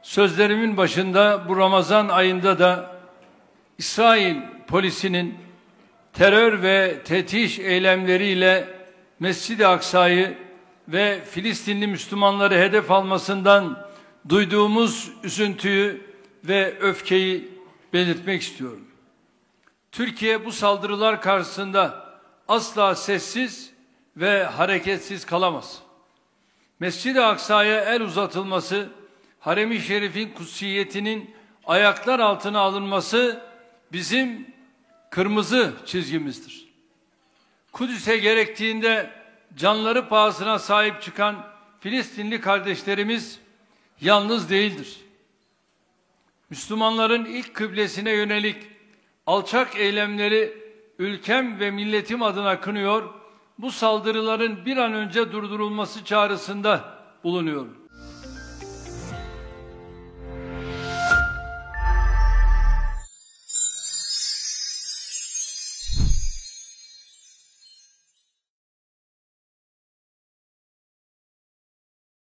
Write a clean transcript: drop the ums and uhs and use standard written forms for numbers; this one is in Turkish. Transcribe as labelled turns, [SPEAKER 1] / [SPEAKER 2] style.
[SPEAKER 1] sözlerimin başında bu Ramazan ayında da İsrail polisinin terör ve tetiş eylemleriyle Mescid-i Aksa'yı ve Filistinli Müslümanları hedef almasından duyduğumuz üzüntüyü ve öfkeyi belirtmek istiyorum. Türkiye bu saldırılar karşısında asla sessiz ve hareketsiz kalamaz. Mescid-i Aksa'ya el uzatılması, Harem-i Şerif'in kutsiyetinin ayaklar altına alınması bizim kırmızı çizgimizdir. Kudüs'e gerektiğinde canları pahasına sahip çıkan Filistinli kardeşlerimiz yalnız değildir. Müslümanların ilk kıblesine yönelik alçak eylemleri ülkem ve milletim adına kınıyor, bu saldırıların bir an önce durdurulması çağrısında bulunuyorum.